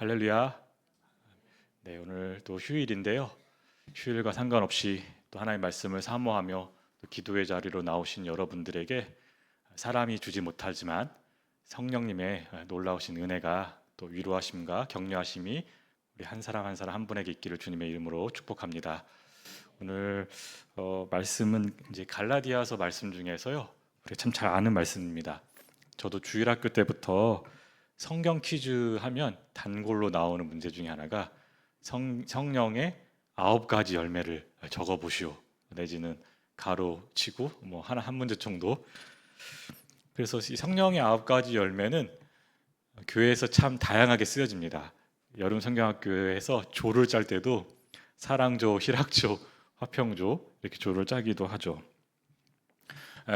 할렐루야. 네, 오늘 또 휴일인데요. 휴일과 상관없이 또 하나님의 말씀을 사모하며 또 기도의 자리로 나오신 여러분들에게 사람이 주지 못하지만 성령님의 놀라우신 은혜가 또 위로하심과 격려하심이 우리 한 사람 한 사람 한 분에게 있기를 주님의 이름으로 축복합니다. 오늘 말씀은 이제 갈라디아서 말씀 중에서요. 우리 참 잘 아는 말씀입니다. 저도 주일학교 때부터 성경 퀴즈 하면 단골로 나오는 문제 중에 하나가 성령의 9가지 열매를 적어 보시오, 내지는 가로 치고 뭐 한 문제 정도. 그래서 이 성령의 9가지 열매는 교회에서 참 다양하게 쓰여집니다. 여름 성경학교에서 조를 짤 때도 사랑조, 희락조, 화평조 이렇게 조를 짜기도 하죠.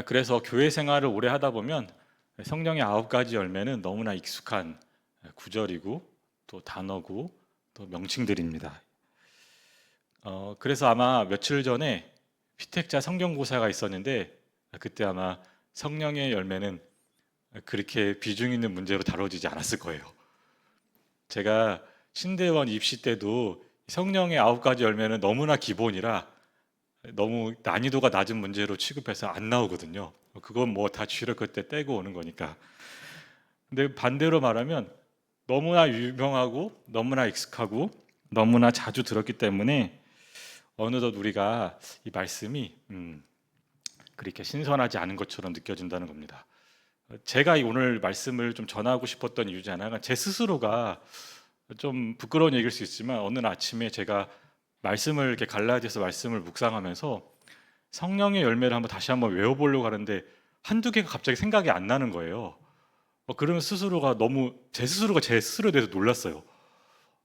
그래서 교회 생활을 오래 하다 보면 성령의 9가지 열매는 너무나 익숙한 구절이고 또 단어고 또 명칭들입니다. 그래서 아마 며칠 전에 피택자 성경고사가 있었는데 그때 아마 성령의 열매는 그렇게 비중 있는 문제로 다뤄지지 않았을 거예요. 제가 신대원 입시 때도 성령의 9가지 열매는 너무나 기본이라 너무 난이도가 낮은 문제로 취급해서 안 나오거든요. 그건 뭐 다 주일학교 때 떼고 오는 거니까. 근데 반대로 말하면 너무나 유명하고 너무나 익숙하고 너무나 자주 들었기 때문에 어느덧 우리가 이 말씀이 그렇게 신선하지 않은 것처럼 느껴진다는 겁니다. 제가 오늘 말씀을 좀 전하고 싶었던 이유 중 하나가 제 스스로가 좀 부끄러운 얘기일 수 있지만 어느 아침에 제가 말씀을 이렇게 갈라디아서 말씀을 묵상하면서 성령의 열매를 다시 한번 외워보려고 하는데 한두 개가 갑자기 생각이 안 나는 거예요. 그러면 스스로가 너무 제 스스로에 대해서 놀랐어요.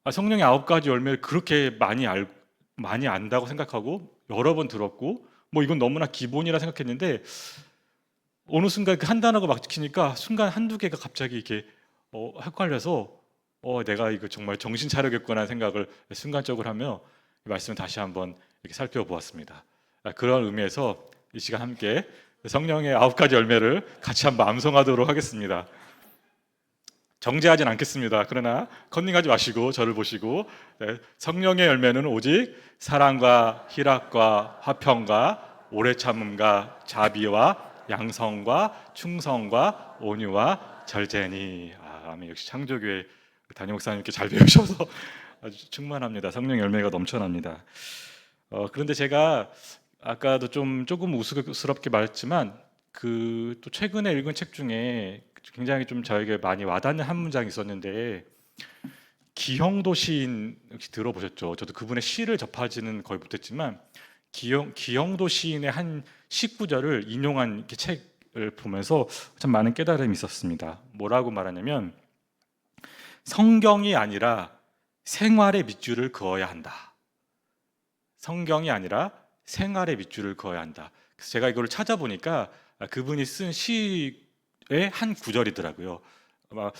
성령의 9가지 열매를 그렇게 많이 안다고 생각하고 여러 번 들었고 뭐 이건 너무나 기본이라 생각했는데 어느 순간 그 한 단어가 막 지키니까 순간 한두 개가 갑자기 이렇게 헷갈려서 내가 이거 정말 정신 차려야겠구나 생각을 순간적으로 하며 이 말씀을 다시 한번 이렇게 살펴보았습니다. 그런 의미에서 이 시간 함께 성령의 9가지 열매를 같이 한번 암송하도록 하겠습니다. 정죄하진 않겠습니다. 그러나 컨닝하지 마시고 저를 보시고 성령의 열매는 오직 사랑과 희락과 화평과 오래 참음과 자비와 양성과 충성과 온유와 절제니. 아멘. 역시 창조교회 담임 목사님께 잘 배우셔서 아주 충만합니다. 성령 열매가 넘쳐납니다. 그런데 제가 아까도 조금 우스꽝스럽게 말했지만 또 최근에 읽은 책 중에 굉장히 좀 저에게 많이 와닿는 한 문장이 있었는데 기형도 시인 혹시 들어보셨죠? 저도 그분의 시를 접하지는 거의 못했지만 기형도 시인의 한 시구절을 인용한 책을 보면서 참 많은 깨달음이 있었습니다. 뭐라고 말하냐면 성경이 아니라 생활의 밑줄을 그어야 한다. 성경이 아니라 생활의 밑줄을 그어야 한다. 그래서 제가 이걸 찾아보니까 그분이 쓴 시의 한 구절이더라고요. 아마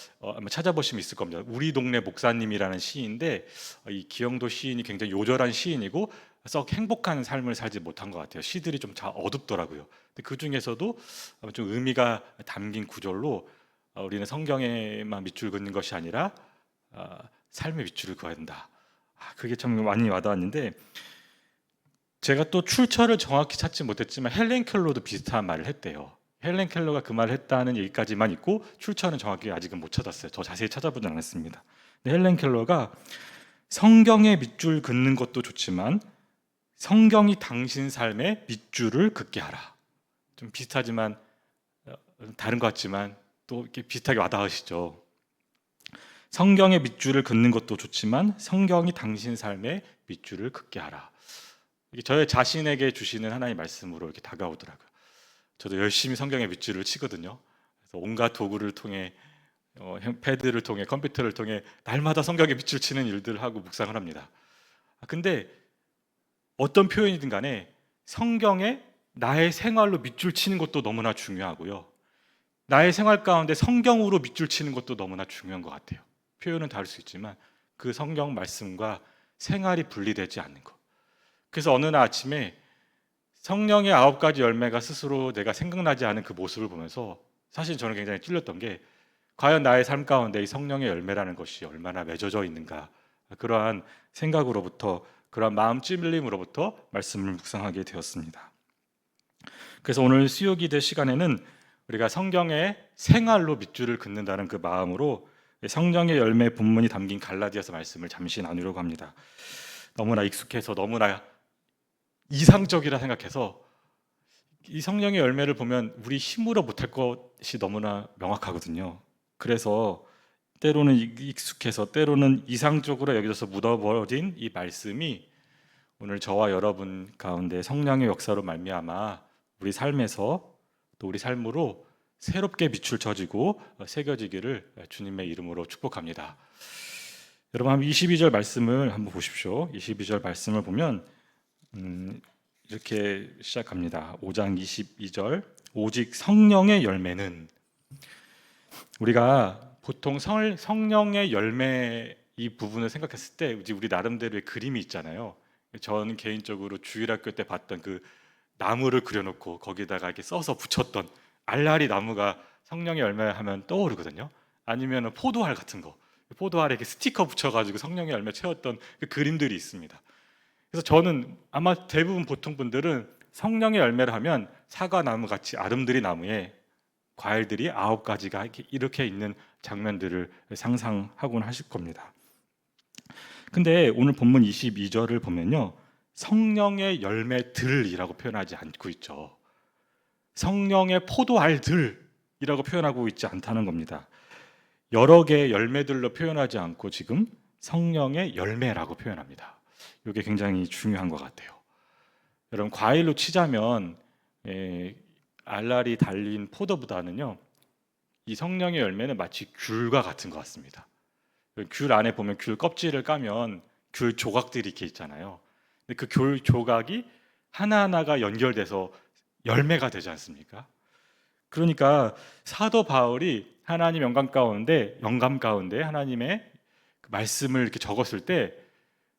찾아보시면 있을 겁니다. 우리 동네 목사님이라는 시인데 이 기영도 시인이 굉장히 요절한 시인이고 썩 행복한 삶을 살지 못한 것 같아요. 시들이 좀 어둡더라고요. 근데 그 중에서도 좀 의미가 담긴 구절로 우리는 성경에만 밑줄 긋는 것이 아니라 삶의 밑줄을 그어야 된다. 그게 참 많이 와닿았는데 제가 또 출처를 정확히 찾지 못했지만 헬렌 켈러도 비슷한 말을 했대요. 헬렌 켈러가 그 말을 했다는 얘기까지만 있고 출처는 정확히 아직은 못 찾았어요. 더 자세히 찾아보지 않았습니다. 근데 헬렌 켈러가 성경에 밑줄 긋는 것도 좋지만 성경이 당신 삶의 밑줄을 긋게 하라. 좀 비슷하지만 다른 것 같지만 또 이렇게 비슷하게 와닿으시죠. 성경의 밑줄을 긋는 것도 좋지만 성경이 당신 삶의 밑줄을 긋게 하라. 이게 저의 자신에게 주시는 하나님의 말씀으로 이렇게 다가오더라고요. 저도 열심히 성경의 밑줄을 치거든요. 그래서 온갖 도구를 통해 패드를 통해 컴퓨터를 통해 날마다 성경의 밑줄 치는 일들을 하고 묵상을 합니다. 근데 어떤 표현이든 간에 성경에 나의 생활로 밑줄 치는 것도 너무나 중요하고요. 나의 생활 가운데 성경으로 밑줄 치는 것도 너무나 중요한 것 같아요. 표현은 다를 수 있지만 그 성경 말씀과 생활이 분리되지 않는 것. 그래서 어느 날 아침에 성령의 9가지 열매가 스스로 내가 생각나지 않은 그 모습을 보면서 사실 저는 굉장히 찔렸던 게 과연 나의 삶 가운데 이 성령의 열매라는 것이 얼마나 맺어져 있는가, 그러한 생각으로부터, 그러한 마음 찔림으로부터 말씀을 묵상하게 되었습니다. 그래서 오늘 수요기도 시간에는 우리가 성경의 생활로 밑줄을 긋는다는 그 마음으로 성령의 열매 본문이 담긴 갈라디아서 말씀을 잠시 나누려고 합니다. 너무나 익숙해서 너무나 이상적이라 생각해서 이 성령의 열매를 보면 우리 힘으로 못할 것이 너무나 명확하거든요. 그래서 때로는 익숙해서 때로는 이상적으로 여겨져서 묻어버린 이 말씀이 오늘 저와 여러분 가운데 성령의 역사로 말미암아 우리 삶에서 또 우리 삶으로 새롭게 빛을 져지고 새겨지기를 주님의 이름으로 축복합니다. 여러분, 한번 22절 말씀을 한번 보십시오. 22절 말씀을 보면 이렇게 시작합니다. 5장 22절, 오직 성령의 열매는, 우리가 보통 성령의 열매 이 부분을 생각했을 때 우리 나름대로의 그림이 있잖아요. 저는 개인적으로 주일학교 때 봤던 그 나무를 그려놓고 거기다가 이렇게 써서 붙였던 알라리 나무가 성령의 열매 하면 떠오르거든요. 아니면 포도알 같은 거, 포도알에 이렇게 스티커 붙여가지고 성령의 열매 채웠던 그 그림들이 있습니다. 그래서 저는 아마 대부분 보통 분들은 성령의 열매를 하면 사과나무 같이 아름드리 나무에 과일들이 9가지가 이렇게 있는 장면들을 상상하곤 하실 겁니다. 근데 오늘 본문 22절을 보면요, 성령의 열매들이라고 표현하지 않고 있죠. 성령의 포도알들이라고 표현하고 있지 않다는 겁니다. 여러 개의 열매들로 표현하지 않고 지금 성령의 열매라고 표현합니다. 이게 굉장히 중요한 것 같아요. 여러분, 과일로 치자면 알알이 달린 포도보다는요, 이 성령의 열매는 마치 귤과 같은 것 같습니다. 귤 안에 보면 귤 껍질을 까면 귤 조각들이 이렇게 있잖아요. 근데 그 귤 조각이 하나하나가 연결돼서 열매가 되지 않습니까? 그러니까 사도 바울이 하나님 영감 가운데 하나님의 그 말씀을 이렇게 적었을 때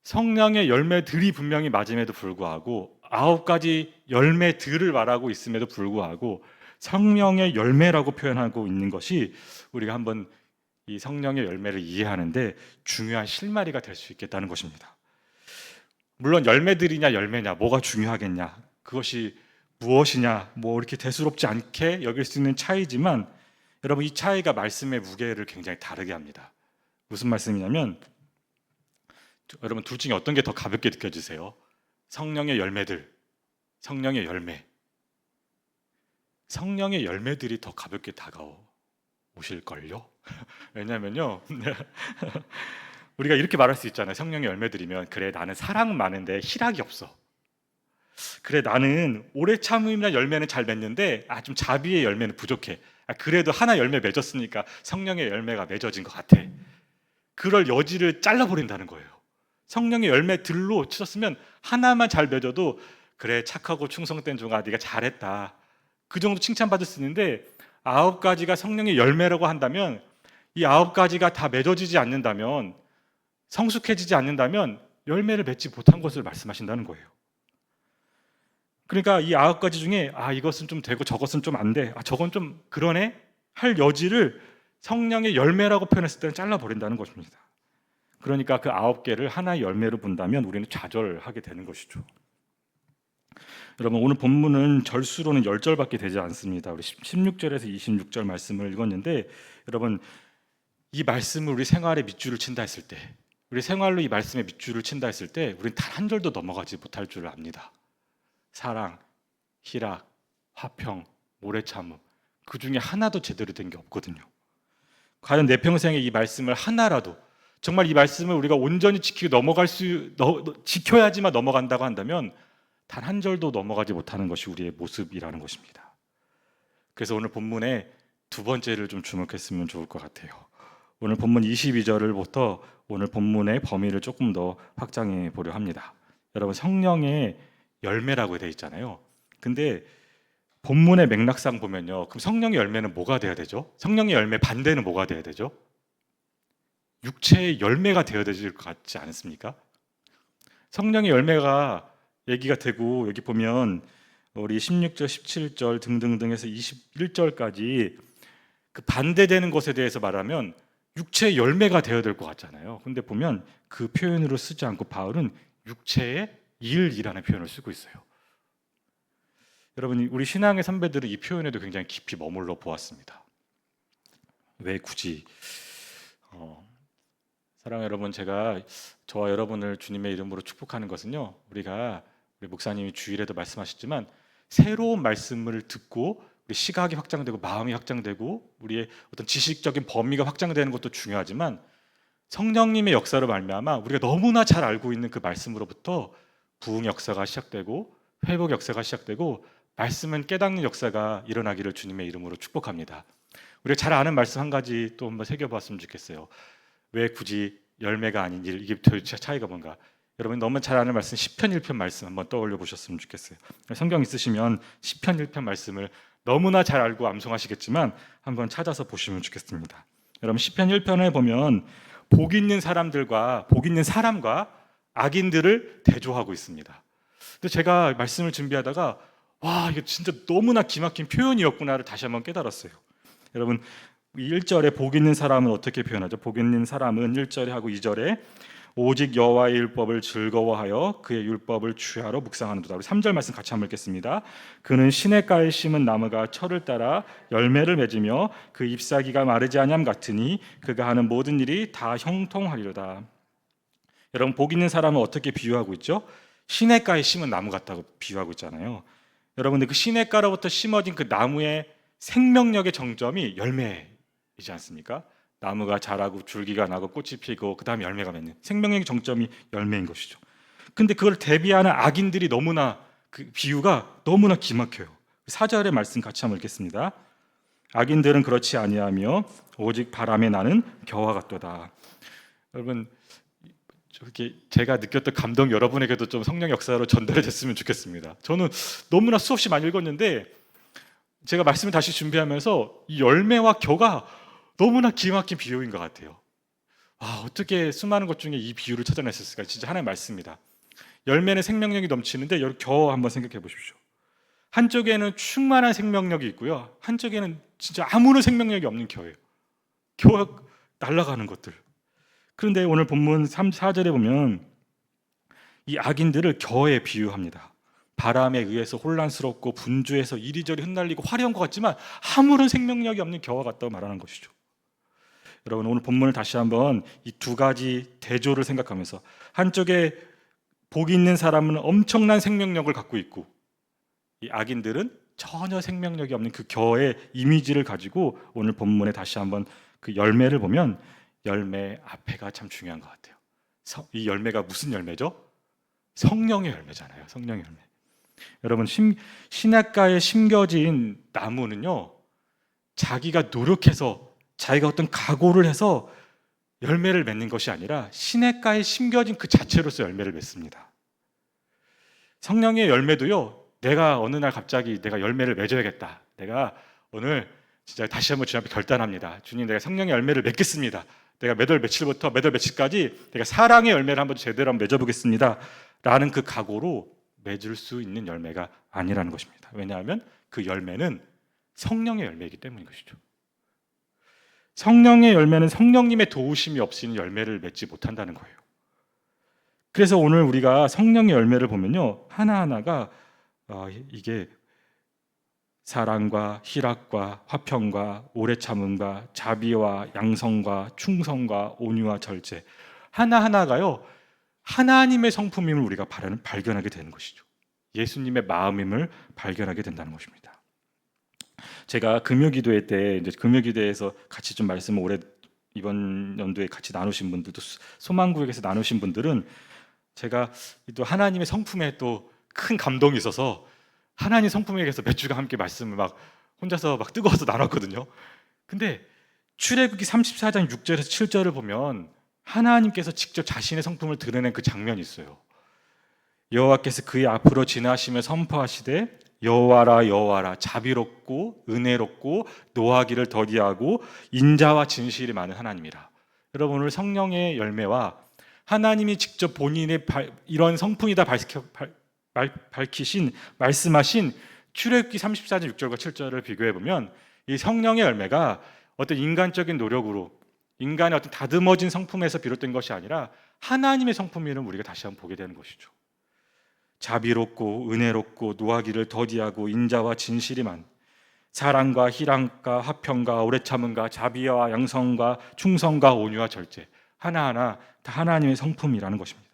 성령의 열매들이 분명히 맞음에도 불구하고 9가지 열매들을 말하고 있음에도 불구하고 성령의 열매라고 표현하고 있는 것이 우리가 한번 이 성령의 열매를 이해하는데 중요한 실마리가 될 수 있겠다는 것입니다. 물론 열매들이냐 열매냐 뭐가 중요하겠냐, 그것이 무엇이냐 뭐 이렇게 대수롭지 않게 여길 수 있는 차이지만, 여러분, 이 차이가 말씀의 무게를 굉장히 다르게 합니다. 무슨 말씀이냐면, 여러분, 둘 중에 어떤 게 더 가볍게 느껴지세요? 성령의 열매들, 성령의 열매. 성령의 열매들이 더 가볍게 다가오실걸요? 왜냐면요, 우리가 이렇게 말할 수 있잖아요. 성령의 열매들이면, 그래 나는 사랑은 많은데 희락이 없어. 그래 나는 오래 참음이나 열매는 잘 맺는데 좀 자비의 열매는 부족해. 그래도 하나 열매 맺었으니까 성령의 열매가 맺어진 것 같아. 그럴 여지를 잘라버린다는 거예요. 성령의 열매들로 치셨으면 하나만 잘 맺어도 그래 착하고 충성된 종아 네가 잘했다, 그 정도 칭찬받을 수 있는데 9가지가 성령의 열매라고 한다면 이 9가지가 다 맺어지지 않는다면, 성숙해지지 않는다면 열매를 맺지 못한 것을 말씀하신다는 거예요. 그러니까 이 9가지 중에 이것은 좀 되고 저것은 좀 안 돼, 저건 좀 그러네 할 여지를 성령의 열매라고 표현했을 때는 잘라버린다는 것입니다. 그러니까 그 9개를 하나의 열매로 본다면 우리는 좌절하게 되는 것이죠. 여러분, 오늘 본문은 절수로는 10절밖에 되지 않습니다. 우리 16절에서 26절 말씀을 읽었는데, 여러분, 이 말씀을 우리 생활에 밑줄을 친다 했을 때, 우리 생활로 이 말씀에 밑줄을 친다 했을 때 우리는 단 한 절도 넘어가지 못할 줄 압니다. 사랑, 희락, 화평, 오래 참음, 그 중에 하나도 제대로 된 게 없거든요. 과연 내 평생에 이 말씀을 하나라도, 정말 이 말씀을 우리가 온전히 지키고 지켜야지만 넘어간다고 한다면 단 한 절도 넘어가지 못하는 것이 우리의 모습이라는 것입니다. 그래서 오늘 본문에 두 번째를 좀 주목했으면 좋을 것 같아요. 오늘 본문 22절부터 오늘 본문의 범위를 조금 더 확장해 보려 합니다. 여러분, 성령의 열매라고 되어 있잖아요. 근데 본문의 맥락상 보면요, 그럼 성령의 열매는 뭐가 돼야 되죠? 성령의 열매 반대는 뭐가 돼야 되죠? 육체의 열매가 되어야 될 것 같지 않습니까? 성령의 열매가 얘기가 되고, 여기 보면 우리 16절, 17절 등등등 해서 21절까지 그 반대되는 것에 대해서 말하면 육체의 열매가 되어야 될 것 같잖아요. 근데 보면 그 표현으로 쓰지 않고 바울은 육체의 일이라는 표현을 쓰고 있어요. 여러분, 우리 신앙의 선배들은 이 표현에도 굉장히 깊이 머물러 보았습니다. 왜 굳이 사랑하는 여러분, 제가 저와 여러분을 주님의 이름으로 축복하는 것은요, 우리 목사님이 주일에도 말씀하셨지만 새로운 말씀을 듣고 우리 시각이 확장되고 마음이 확장되고 우리의 어떤 지식적인 범위가 확장되는 것도 중요하지만 성령님의 역사로 말미암아 우리가 너무나 잘 알고 있는 그 말씀으로부터 부흥 역사가 시작되고 회복 역사가 시작되고 말씀은 깨닫는 역사가 일어나기를 주님의 이름으로 축복합니다. 우리가 잘 아는 말씀 한 가지 또 한번 새겨봤으면 좋겠어요. 왜 굳이 열매가 아닌 일, 이게 도대체 차이가 뭔가? 여러분 너무 잘 아는 말씀 시편 1편 말씀 한번 떠올려 보셨으면 좋겠어요. 성경 있으시면 시편 1편 말씀을 너무나 잘 알고 암송하시겠지만 한번 찾아서 보시면 좋겠습니다. 여러분 시편 1편에 보면 복 있는 사람과 악인들을 대조하고 있습니다. 근데 제가 말씀을 준비하다가 와, 이게 진짜 너무나 기막힌 표현이었구나를 다시 한번 깨달았어요. 여러분 1절에 복 있는 사람은 어떻게 표현하죠? 복 있는 사람은 1절에 하고 2절에 오직 여호와의 율법을 즐거워하여 그의 율법을 주야로 묵상하는도다. 우리 3절 말씀 같이 한번 읽겠습니다. 그는 시냇가에 심은 나무가 철을 따라 열매를 맺으며 그 잎사귀가 마르지 아니함 같으니 그가 하는 모든 일이 다 형통하리로다. 여러분 복 있는 사람은 어떻게 비유하고 있죠? 시냇가에 심은 나무 같다고 비유하고 있잖아요. 여러분 그 시냇가로부터 심어진 그 나무의 생명력의 정점이 열매이지 않습니까? 나무가 자라고 줄기가 나고 꽃이 피고 그 다음에 열매가 맺는 생명력의 정점이 열매인 것이죠. 근데 그걸 대비하는 악인들이 너무나 그 비유가 너무나 기막혀요. 4절의 말씀 같이 한번 읽겠습니다. 악인들은 그렇지 아니하며 오직 바람에 나는 겨와 같도다. 여러분 저렇게 제가 느꼈던 감동 여러분에게도 좀 성령 역사로 전달이 됐으면 좋겠습니다. 저는 너무나 수없이 많이 읽었는데 제가 말씀을 다시 준비하면서 이 열매와 겨가 너무나 기막힌 비유인 것 같아요. 어떻게 수많은 것 중에 이 비유를 찾아냈을까? 진짜 하나의 말씀입니다. 열매는 생명력이 넘치는데 여기 겨 한번 생각해 보십시오. 한쪽에는 충만한 생명력이 있고요, 한쪽에는 진짜 아무런 생명력이 없는 겨예요. 겨 날아가는 것들. 그런데 오늘 본문 3, 4절에 보면 이 악인들을 겨에 비유합니다. 바람에 의해서 혼란스럽고 분주해서 이리저리 흩날리고 화려한 것 같지만 아무런 생명력이 없는 겨와 같다고 말하는 것이죠. 여러분 오늘 본문을 다시 한번 이 두 가지 대조를 생각하면서 한쪽에 복이 있는 사람은 엄청난 생명력을 갖고 있고 이 악인들은 전혀 생명력이 없는 그 겨의 이미지를 가지고 오늘 본문에 다시 한번 그 열매를 보면 열매 앞에가 참 중요한 것 같아요. 이 열매가 무슨 열매죠? 성령의 열매잖아요. 성령의 열매. 여러분 시냇가에 심겨진 나무는요, 자기가 노력해서 자기가 어떤 각오를 해서 열매를 맺는 것이 아니라 시냇가에 심겨진 그 자체로서 열매를 맺습니다. 성령의 열매도요, 내가 어느 날 갑자기 내가 열매를 맺어야겠다, 내가 오늘 진짜 다시 한번 주님 앞에 결단합니다, 주님 내가 성령의 열매를 맺겠습니다, 내가 몇 월 며칠부터 몇 월 며칠까지 내가 사랑의 열매를 한번 제대로 한번 맺어보겠습니다 라는 그 각오로 맺을 수 있는 열매가 아니라는 것입니다. 왜냐하면 그 열매는 성령의 열매이기 때문인 것이죠. 성령의 열매는 성령님의 도우심이 없이는 열매를 맺지 못한다는 거예요. 그래서 오늘 우리가 성령의 열매를 보면요, 하나하나가 이게 사랑과 희락과 화평과 오래 참음과 자비와 양성과 충성과 온유와 절제, 하나하나가요 하나님의 성품임을 우리가 발견하게 되는 것이죠. 예수님의 마음임을 발견하게 된다는 것입니다. 제가 금요기도회 때 이제 금요기도회에서 같이 좀 말씀을 올해 이번 연도에 같이 나누신 분들도, 소망구역에서 나누신 분들은 제가 또 하나님의 성품에 또 큰 감동이 있어서 하나님 성품에 대해서 몇 주간 함께 말씀을 막 혼자서 막 뜨거워서 나눴거든요. 근데 출애굽기 34장 6절에서 7절을 보면 하나님께서 직접 자신의 성품을 드러낸 그 장면이 있어요. 여호와께서 그의 앞으로 지나시며 선포하시되 여호와라 여호와라 자비롭고 은혜롭고 노하기를 더디하고 인자와 진실이 많은 하나님이라. 여러분 오늘 성령의 열매와 하나님이 직접 본인의 이런 성품이다 밝히신 말씀하신 출애굽기 34장 6절과 7절을 비교해 보면 이 성령의 열매가 어떤 인간적인 노력으로, 인간의 어떤 다듬어진 성품에서 비롯된 것이 아니라 하나님의 성품임을 우리가 다시 한번 보게 되는 것이죠. 자비롭고 은혜롭고 노하기를 더디하고 인자와 진실이 많, 사랑과 희락과 화평과 오래 참음과 자비와 양성과 충성과 온유와 절제, 하나하나 다 하나님의 성품이라는 것입니다.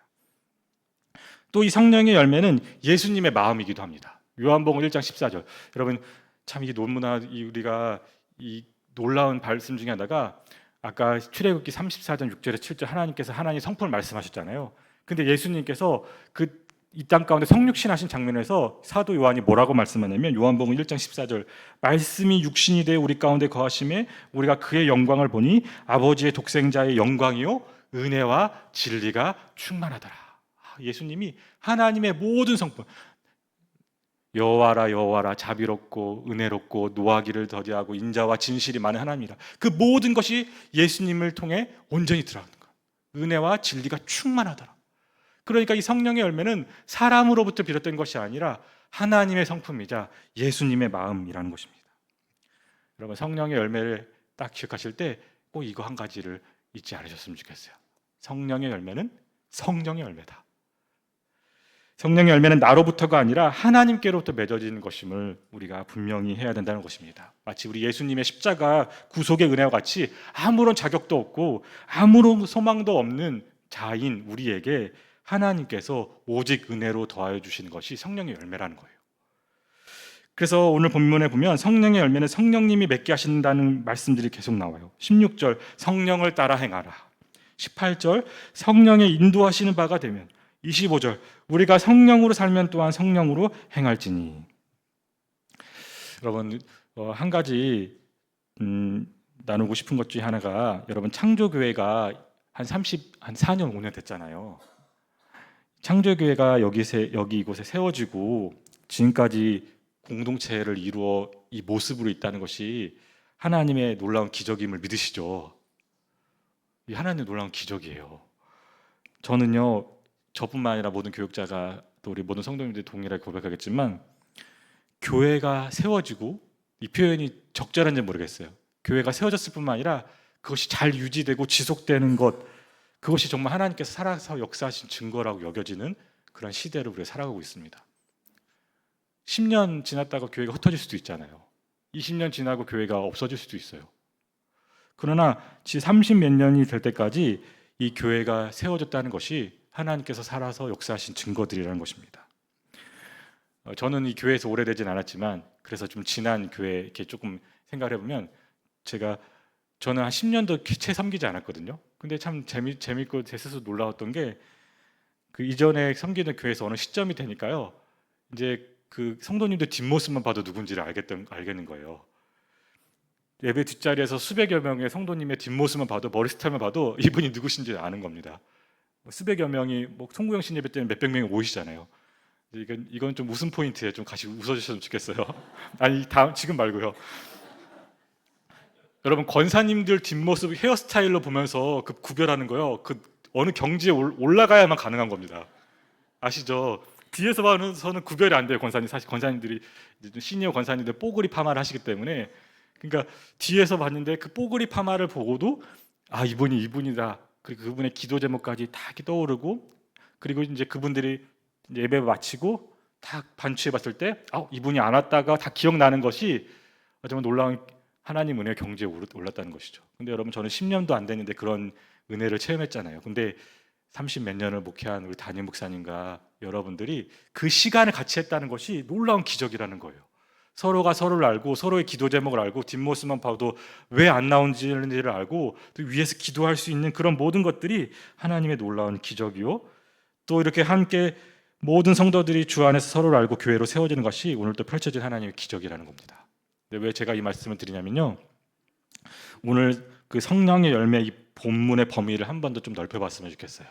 또 이 성령의 열매는 예수님의 마음이기도 합니다. 요한복음 1장 14절. 여러분 참 이 논문화 우리가 이 놀라운 말씀 중에 하나가 아까 출애굽기 34장 6절에 7절 하나님께서 하나님의 성품을 말씀하셨잖아요. 근데 예수님께서 그 이 땅 가운데 성육신하신 장면에서 사도 요한이 뭐라고 말씀하냐면 요한복음 1장 14절 말씀이 육신이 되어 우리 가운데 거하심에 우리가 그의 영광을 보니 아버지의 독생자의 영광이요 은혜와 진리가 충만하더라. 예수님이 하나님의 모든 성품, 여호와라 여호와라 자비롭고 은혜롭고 노하기를 더디하고 인자와 진실이 많은 하나님이라. 그 모든 것이 예수님을 통해 온전히 들어가는 거예요. 은혜와 진리가 충만하더라. 그러니까 이 성령의 열매는 사람으로부터 비롯된 것이 아니라 하나님의 성품이자 예수님의 마음이라는 것입니다. 여러분 성령의 열매를 딱 기억하실 때 꼭 이거 한 가지를 잊지 않으셨으면 좋겠어요. 성령의 열매는 성령의 열매다. 성령의 열매는 나로부터가 아니라 하나님께로부터 맺어지는 것임을 우리가 분명히 해야 된다는 것입니다. 마치 우리 예수님의 십자가 구속의 은혜와 같이 아무런 자격도 없고 아무런 소망도 없는 자인 우리에게 하나님께서 오직 은혜로 더하여 주시는 것이 성령의 열매라는 거예요. 그래서 오늘 본문에 보면 성령의 열매는 성령님이 맺게 하신다는 말씀들이 계속 나와요. 16절 성령을 따라 행하라. 18절 성령의 인도하시는 바가 되면, 25절 우리가 성령으로 살면 또한 성령으로 행할지니. 여러분 한 가지 나누고 싶은 것 중에 하나가, 여러분 창조교회가 한 4년 5년 됐잖아요. 창조교회가 여기 이곳에 세워지고 지금까지 공동체를 이루어 이 모습으로 있다는 것이 하나님의 놀라운 기적임을 믿으시죠? 이 하나님의 놀라운 기적이에요. 저는요, 저뿐만 아니라 모든 교육자가 또 우리 모든 성도님들이 동일하게 고백하겠지만, 교회가 세워지고, 이 표현이 적절한지 모르겠어요. 교회가 세워졌을 뿐만 아니라 그것이 잘 유지되고 지속되는 것, 그것이 정말 하나님께서 살아서 역사하신 증거라고 여겨지는 그런 시대를 우리가 살아가고 있습니다. 10년 지났다가 교회가 흩어질 수도 있잖아요. 20년 지나고 교회가 없어질 수도 있어요. 그러나 30몇 년이 될 때까지 이 교회가 세워졌다는 것이 하나님께서 살아서 역사하신 증거들이라는 것입니다. 저는 이 교회에서 오래되진 않았지만, 그래서 좀 지난 교회 이렇게 조금 생각을 해보면, 저는 한 10년도 채 섬기지 않았거든요. 근데 참 재밌고 제 스스로 놀라웠던 게, 그 이전에 섬기는 교회에서 어느 시점이 되니까요, 이제 그 성도님들 뒷모습만 봐도 누군지를 알겠는 거예요. 예배 뒷자리에서 수백여 명의 성도님의 뒷모습만 봐도, 머리 스타일만 봐도 이분이 누구신지 아는 겁니다. 수백여 명이 송구영신 예배 때는 몇백 명이 오시잖아요. 이건 좀 웃음 포인트에 좀 같이 웃어주셨으면 좋겠어요. 아니 지금 말고요. 여러분 권사님들 뒷모습 헤어스타일로 보면서 그 구별하는 거요. 그 어느 경지에 올라가야만 가능한 겁니다. 아시죠? 뒤에서 봐서는 구별이 안 돼요. 권사님, 사실 권사님들이 시니어 권사님들 뽀글이 파마를 하시기 때문에, 그러니까 뒤에서 봤는데 그 뽀글이 파마를 보고도 이분이 이분이다. 그리고 그분의 기도 제목까지 다 이렇게 떠오르고, 그리고 이제 그분들이 예배 마치고 다 반추해 봤을 때 이분이 안 왔다가 다 기억나는 것이 정말 놀라운 하나님 은혜 경지에 올랐다는 것이죠. 근데 여러분 저는 10년도 안 됐는데 그런 은혜를 체험했잖아요. 근데 30 몇 년을 목회한 우리 담임 목사님과 여러분들이 그 시간을 같이 했다는 것이 놀라운 기적이라는 거예요. 서로가 서로를 알고, 서로의 기도 제목을 알고, 뒷모습만 봐도 왜 안 나온지를 알고, 또 위에서 기도할 수 있는 그런 모든 것들이 하나님의 놀라운 기적이요, 또 이렇게 함께 모든 성도들이 주 안에서 서로를 알고 교회로 세워지는 것이 오늘 또 펼쳐진 하나님의 기적이라는 겁니다. 근데 왜 제가 이 말씀을 드리냐면요, 오늘 그 성령의 열매 이 본문의 범위를 한 번 더 좀 넓혀봤으면 좋겠어요.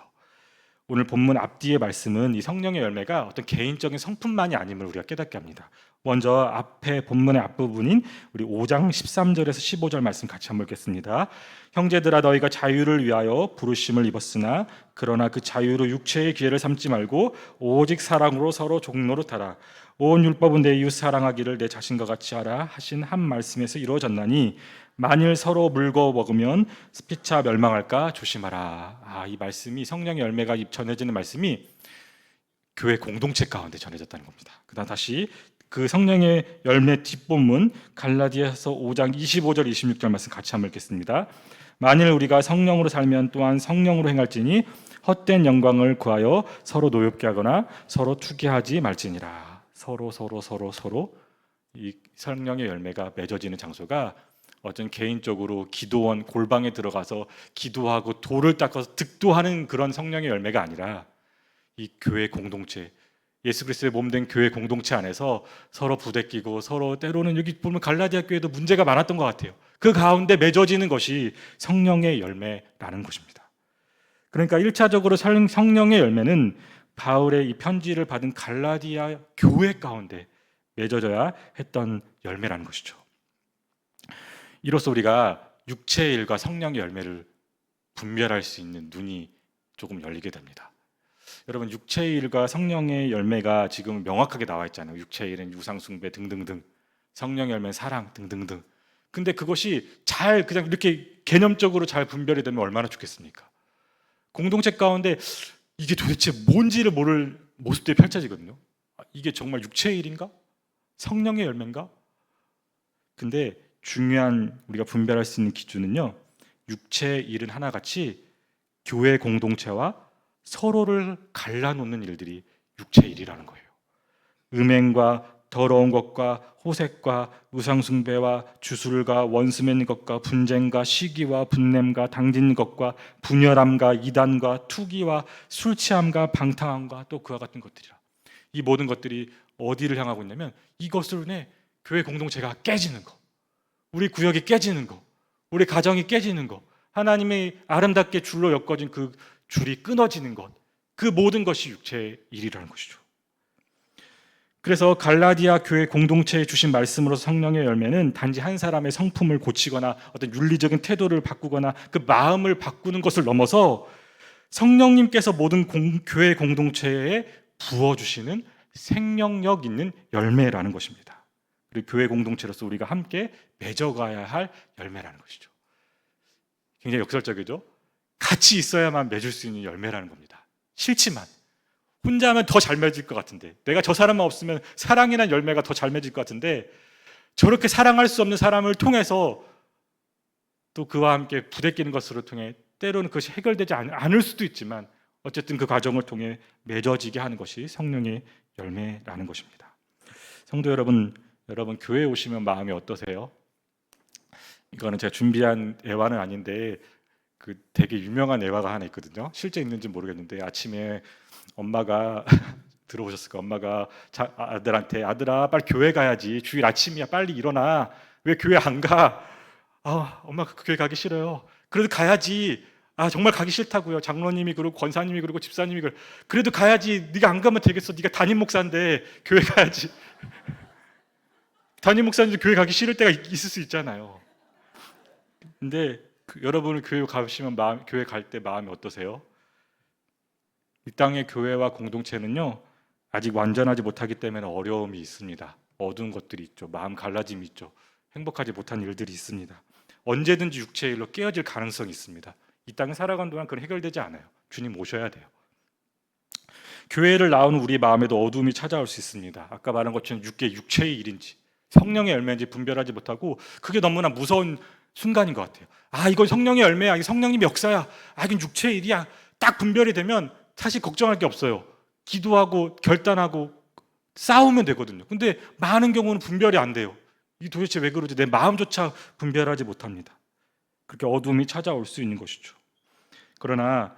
오늘 본문 앞뒤의 말씀은 이 성령의 열매가 어떤 개인적인 성품만이 아님을 우리가 깨닫게 합니다. 먼저 앞에 본문의 앞부분인 우리 5장 13절에서 15절 말씀 같이 한번 읽겠습니다. 형제들아 너희가 자유를 위하여 부르심을 입었으나 그러나 그 자유로 육체의 기회를 삼지 말고 오직 사랑으로 서로 종노릇하라. 온 율법은 내 이웃 사랑하기를 내 자신과 같이 하라 하신 한 말씀에서 이루어졌나니 만일 서로 물고 먹으면 피차 멸망할까 조심하라. 이 말씀이, 성령의 열매가 전해지는 말씀이 교회 공동체 가운데 전해졌다는 겁니다. 그다음 다시 그 성령의 열매 뒷본문 갈라디아서 5장 25절 26절 말씀 같이 한번 읽겠습니다. 만일 우리가 성령으로 살면 또한 성령으로 행할지니 헛된 영광을 구하여 서로 노엽게 하거나 서로 투기하지 말지니라. 서로 이 성령의 열매가 맺어지는 장소가 어떤 개인적으로 기도원 골방에 들어가서 기도하고 돌을 닦아서 득도하는 그런 성령의 열매가 아니라 이 교회 공동체, 예수 그리스도의 몸된 교회 공동체 안에서 서로 부대끼고 서로 때로는, 여기 보면 갈라디아 교회도 문제가 많았던 것 같아요. 그 가운데 맺어지는 것이 성령의 열매라는 것입니다. 그러니까 1차적으로 성령의 열매는 바울의 이 편지를 받은 갈라디아 교회 가운데 맺어져야 했던 열매라는 것이죠. 이로써 우리가 육체의 일과 성령의 열매를 분별할 수 있는 눈이 조금 열리게 됩니다. 여러분, 육체의 일과 성령의 열매가 지금 명확하게 나와 있잖아요. 육체의 일은 우상숭배 등등등, 성령의 열매는 사랑 등등등. 근데 그것이 잘 그냥 이렇게 개념적으로 잘 분별이 되면 얼마나 좋겠습니까? 공동체 가운데 이게 도대체 뭔지를 모를 모습들이 펼쳐지거든요. 이게 정말 육체의 일인가? 성령의 열매인가? 근데 중요한 우리가 분별할 수 있는 기준은요, 육체의 일은 하나같이 교회 공동체와 서로를 갈라놓는 일들이 육체의 일이라는 거예요. 음행과 더러운 것과 호색과 우상숭배와 주술과 원수 맺는 것과 분쟁과 시기와 분냄과 당짓는 것과 분열함과 이단과 투기와 술 취함과 방탕함과 또 그와 같은 것들이라. 이 모든 것들이 어디를 향하고 있냐면 이것으로 인해 교회 공동체가 깨지는 거, 우리 구역이 깨지는 거, 우리 가정이 깨지는 거, 하나님의 아름답게 줄로 엮어진 그 줄이 끊어지는 것, 그 모든 것이 육체의 일이라는 것이죠. 그래서 갈라디아 교회 공동체에 주신 말씀으로서 성령의 열매는 단지 한 사람의 성품을 고치거나 어떤 윤리적인 태도를 바꾸거나 그 마음을 바꾸는 것을 넘어서 성령님께서 모든 교회 공동체에 부어주시는 생명력 있는 열매라는 것입니다. 그리고 교회 공동체로서 우리가 함께 맺어가야 할 열매라는 것이죠. 굉장히 역설적이죠. 같이 있어야만 맺을 수 있는 열매라는 겁니다. 싫지만 혼자 하면 더 잘 맺을 것 같은데, 내가 저 사람만 없으면 사랑이란 열매가 더 잘 맺을 것 같은데, 저렇게 사랑할 수 없는 사람을 통해서 또 그와 함께 부대끼는 것으로 통해 때로는 그것이 해결되지 않을 수도 있지만 어쨌든 그 과정을 통해 맺어지게 하는 것이 성령의 열매라는 것입니다. 성도 여러분, 교회에 오시면 마음이 어떠세요? 이거는 제가 준비한 애화는 아닌데 그 되게 유명한 애화가 하나 있거든요. 실제 있는지 모르겠는데 아침에 엄마가 들어오셨을까? 엄마가 아들한테, 아들아 빨리 교회 가야지, 주일 아침이야, 빨리 일어나, 왜 교회 안 가? 엄마 교회 가기 싫어요. 그래도 가야지. 정말 가기 싫다고요. 장로님이 그러고 권사님이 그러고 집사님이 그래도 가야지. 네가 안 가면 되겠어. 네가 담임 목사인데 교회 가야지. 담임 목사님도 교회 가기 싫을 때가 있을 수 있잖아요. 근데 여러분 교회 가시면 교회 갈 때 마음이 어떠세요? 이 땅의 교회와 공동체는요, 아직 완전하지 못하기 때문에 어려움이 있습니다. 어두운 것들이 있죠. 마음 갈라짐이 있죠. 행복하지 못한 일들이 있습니다. 언제든지 육체의 일로 깨어질 가능성이 있습니다. 이 땅에 살아가는 동안 그건 해결되지 않아요. 주님 모셔야 돼요. 교회를 나오는 우리 마음에도 어두움이 찾아올 수 있습니다. 아까 말한 것처럼 육체의 일인지 성령의 열매인지 분별하지 못하고, 그게 너무나 무서운 순간인 것 같아요. 이건 성령의 열매야, 이건 성령님의 역사야, 이건 육체의 일이야, 딱 분별이 되면 사실 걱정할 게 없어요. 기도하고 결단하고 싸우면 되거든요. 근데 많은 경우는 분별이 안 돼요. 이 도대체 왜 그러지? 내 마음조차 분별하지 못합니다. 그렇게 어둠이 찾아올 수 있는 것이죠. 그러나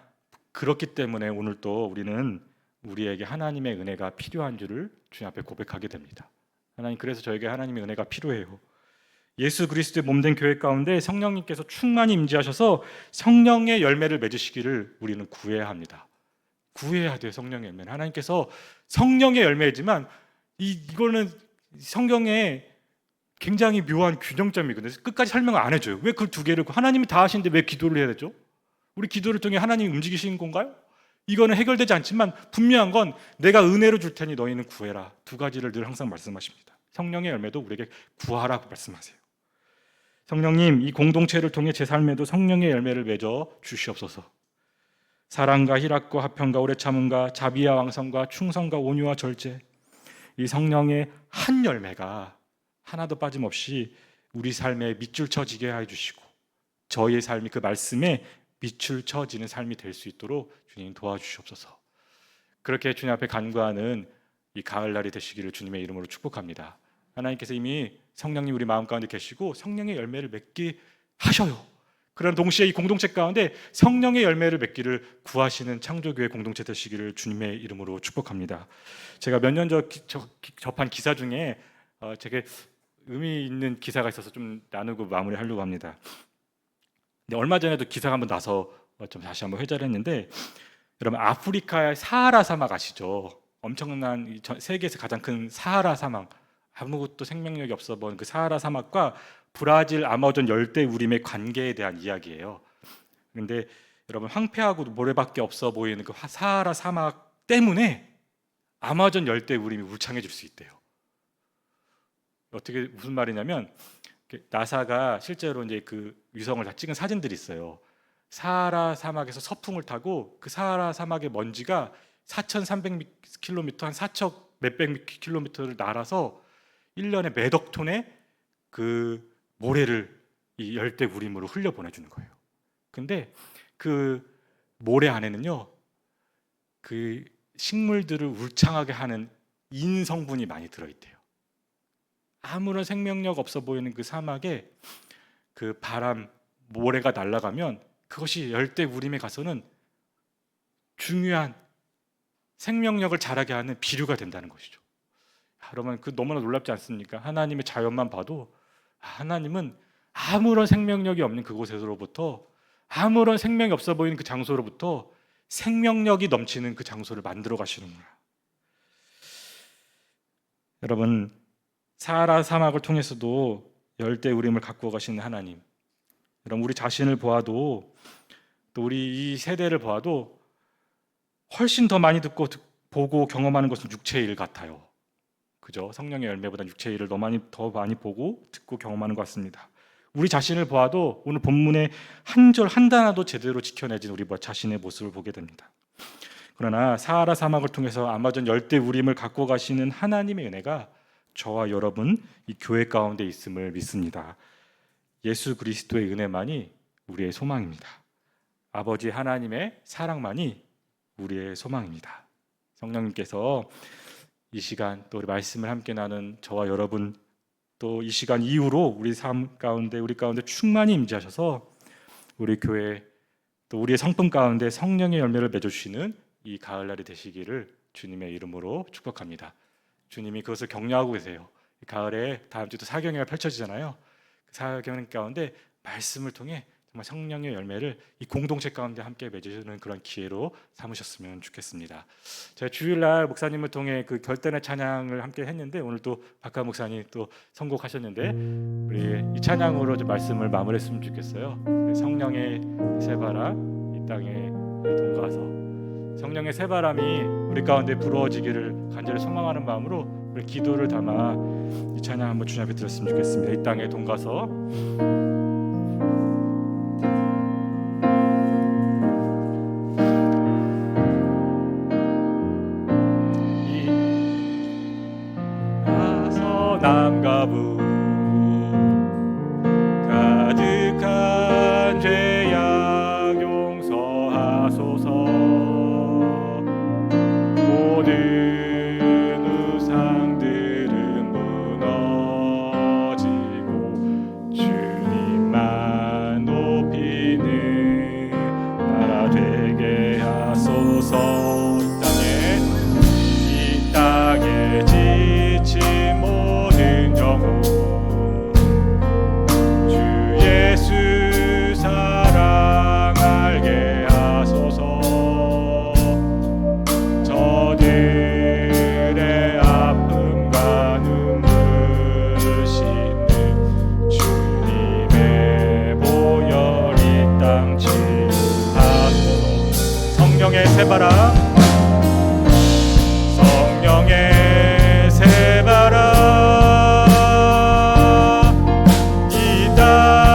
그렇기 때문에 오늘 또 우리는 우리에게 하나님의 은혜가 필요한 줄을 주님 앞에 고백하게 됩니다. 하나님, 그래서 저에게 하나님의 은혜가 필요해요. 예수 그리스도의 몸된 교회 가운데 성령님께서 충만히 임재하셔서 성령의 열매를 맺으시기를 우리는 구해야 합니다. 구해야 돼요. 성령의 열매는 하나님께서 성령의 열매이지만 이거는 성경에 굉장히 묘한 균형점이거든요. 끝까지 설명을 안 해줘요. 왜 그 두 개를, 하나님이 다 하시는데 왜 기도를 해야 되죠? 우리 기도를 통해 하나님이 움직이시는 건가요? 이거는 해결되지 않지만 분명한 건 내가 은혜로 줄 테니 너희는 구해라. 두 가지를 늘 항상 말씀하십니다. 성령의 열매도 우리에게 구하라고 말씀하세요. 성령님, 이 공동체를 통해 제 삶에도 성령의 열매를 맺어 주시옵소서. 사랑과 희락과 화평과 오래 참음과 자비와 왕성과 충성과 온유와 절제, 이 성령의 한 열매가 하나도 빠짐없이 우리 삶에 밑줄 쳐지게 해주시고 저희의 삶이 그 말씀에 밑줄 쳐지는 삶이 될 수 있도록 주님 도와주시옵소서. 그렇게 주님 앞에 간구하는 이 가을날이 되시기를 주님의 이름으로 축복합니다. 하나님께서 이미 성령님 우리 마음 가운데 계시고 성령의 열매를 맺게 하셔요. 그러나 동시에 이 공동체 가운데 성령의 열매를 맺기를 구하시는 창조교회 공동체 되시기를 주님의 이름으로 축복합니다. 제가 몇 년 전 접한 기사 중에 되게 의미 있는 기사가 있어서 좀 나누고 마무리하려고 합니다. 근데 얼마 전에도 기사가 한번 나서 좀 다시 한번 회자를 했는데, 여러분 아프리카의 사하라 사막 아시죠? 엄청난 세계에서 가장 큰 사하라 사막, 아무것도 생명력이 없어 보이는 그 사하라 사막과 브라질 아마존 열대 우림의 관계에 대한 이야기예요. 그런데 여러분 황폐하고 모래밖에 없어 보이는 그 사하라 사막 때문에 아마존 열대 우림이 울창해질 수 있대요. 어떻게 무슨 말이냐면 나사가 실제로 이제 그 위성을 다 찍은 사진들이 있어요. 사하라 사막에서 서풍을 타고 그 사하라 사막의 먼지가 4,300km 한 4천 몇백 킬로미터를 날아서 1년에 몇억 톤의 그 모래를 이 열대 우림으로 흘려 보내주는 거예요. 근데 그 모래 안에는요, 그 식물들을 울창하게 하는 인 성분이 많이 들어있대요. 아무런 생명력 없어 보이는 그 사막에 그 바람, 모래가 날아가면 그것이 열대 우림에 가서는 중요한 생명력을 자라게 하는 비료가 된다는 것이죠. 여러분 그 너무나 놀랍지 않습니까? 하나님의 자연만 봐도 하나님은 아무런 생명력이 없는 그곳에서로부터, 아무런 생명이 없어 보이는 그 장소로부터 생명력이 넘치는 그 장소를 만들어 가시는구나. 여러분 사하라 사막을 통해서도 열대 우림을 갖고 가시는 하나님, 여러분 우리 자신을 보아도 또 우리 이 세대를 보아도 훨씬 더 많이 듣고 보고 경험하는 것은 육체의 일 같아요. 그죠? 성령의 열매보다 육체의 일을 더 많이 보고 듣고 경험하는 것 같습니다. 우리 자신을 보아도 오늘 본문의 한 절 한 단어도 제대로 지켜내진 우리 자신의 모습을 보게 됩니다. 그러나 사하라 사막을 통해서 아마존 열대 우림을 갖고 가시는 하나님의 은혜가 저와 여러분 이 교회 가운데 있음을 믿습니다. 예수 그리스도의 은혜만이 우리의 소망입니다. 아버지 하나님의 사랑만이 우리의 소망입니다. 성령님께서 이 시간 또 우리 말씀을 함께 나눈 저와 여러분, 또 이 시간 이후로 우리 삶 가운데 우리 가운데 충만히 임재하셔서 우리 교회 또 우리의 성품 가운데 성령의 열매를 맺어주시는 이 가을날이 되시기를 주님의 이름으로 축복합니다. 주님이 그것을 격려하고 계세요. 가을에 다음 주도 사경회가 펼쳐지잖아요. 그 사경회 가운데 말씀을 통해 정말 성령의 열매를 이 공동체 가운데 함께 맺으시는 그런 기회로 삼으셨으면 좋겠습니다. 제가 주일날 목사님을 통해 그 결단의 찬양을 함께 했는데 오늘 또 박하 목사님 또 선곡하셨는데 우리 이 찬양으로 좀 말씀을 마무리했으면 좋겠어요. 성령의 새바람 이 땅에 동가서, 성령의 새바람이 우리 가운데 불어지기를 간절히 소망하는 마음으로 우리 기도를 담아 이 찬양 한번 주님 앞에 드렸으면 좋겠습니다. 이 땅에 동가서 남과 북 가득한 죄악 용서하소서. 모든 우상들은 무너지고 주님만 높이는 나라 되게 하소서. 이 땅에 지친 모든 영혼 주 예수 사랑 알게 하소서. 저들의 아픔과 눈물 씻는 주님의 보혈 이 땅 치하소서. 성령의 새바람, 성령의 새바람 이 땅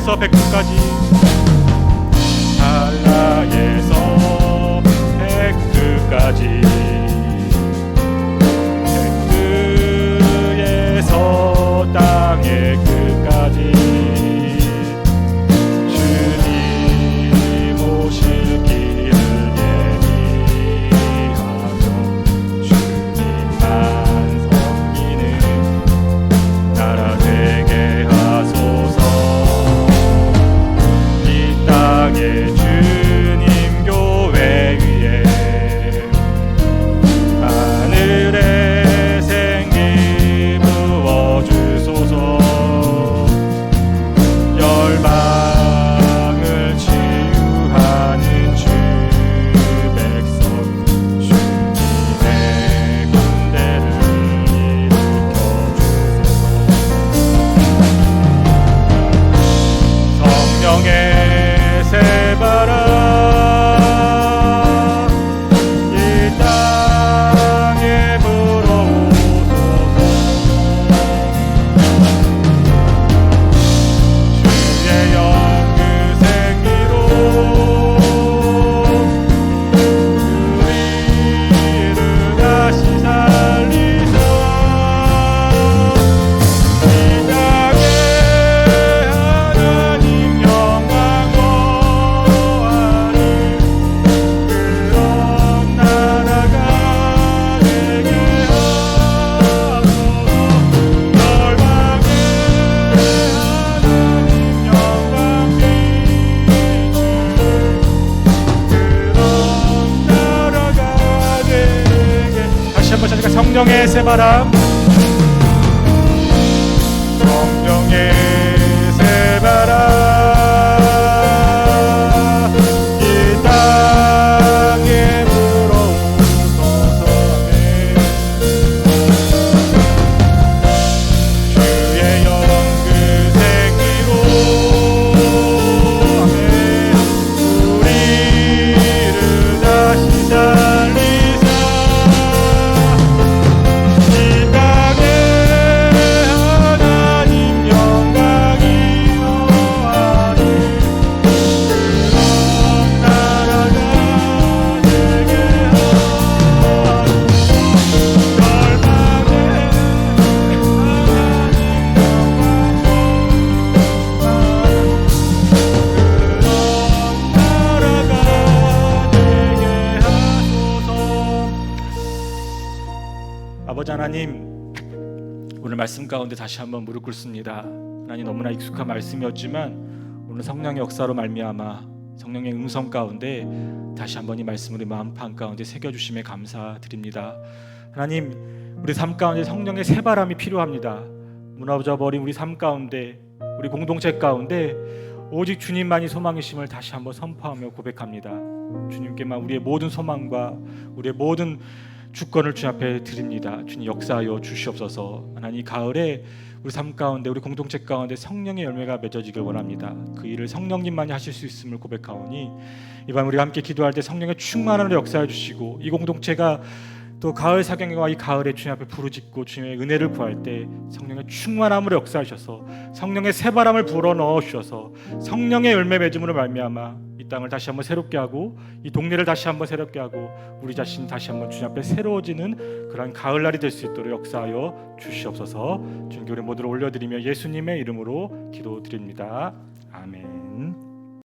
한라에서 백두까지, 한라에서 백두까지, 백두에서 땅의 끝까지 주님 오실 길을 예비하며 주님만 섬기는 나라 되게 하소서. 이 땅에 주님 교회 위에 하늘의 생기 부어주소서. 열방을 치유하는 주 백성 주님의 군대를 일으켜주소서. 성령의 새바람 이 땅에 불어오소서. 주의 영그 생기로 우리를 다시 살리사 이 땅에 하나님 영광 거하는 그런 나라가 되게 하소서. 열방에 하나님 영광 비추는 그런 나라가 되게. 다시 한번 저희가 성령의 새바람, 성령의 새바람 이 땅에 불어오소서. 주의 영그 생기로 우리를 다시 살리사 이 땅에 하나님 영광이 거하는 그런 나라가 되게 하소서. 열방에 하나님 아버지 하나님, 오늘 말씀 가운데 다시 한번 무릎 꿇습니다. 하나님, 너무나 익숙한 말씀이었지만 오늘 성령의 역사로 말미암아 성령의 음성 가운데 다시 한번 이 말씀을 우리 마음판 가운데 새겨주심에 감사드립니다. 하나님, 우리 삶 가운데 성령의 새바람이 필요합니다. 무너져버린 우리 삶 가운데, 우리 공동체 가운데 오직 주님만이 소망이심을 다시 한번 선포하며 고백합니다. 주님께만 우리의 모든 소망과 우리의 모든 주권을 주님 앞에 드립니다. 주님 역사하여 주시옵소서. 하나님, 가을에 우리 삶 가운데, 우리 공동체 가운데 성령의 열매가 맺어지길 원합니다. 그 일을 성령님만이 하실 수 있음을 고백하오니 이밤 우리가 함께 기도할 때 성령의 충만함을 역사해 주시고, 이 공동체가 또 가을 사경과 이 가을에 주님 앞에 부르짖고 주님의 은혜를 구할 때 성령의 충만함으로 역사하셔서 성령의 새바람을 불어넣어 주셔서 성령의 열매 맺음으로 말미암아 이 땅을 다시 한번 새롭게 하고 이 동네를 다시 한번 새롭게 하고 우리 자신 다시 한번 주님 앞에 새로워지는 그런 가을날이 될 수 있도록 역사하여 주시옵소서. 주님께 우리 모두를 올려드리며 예수님의 이름으로 기도드립니다. 아멘.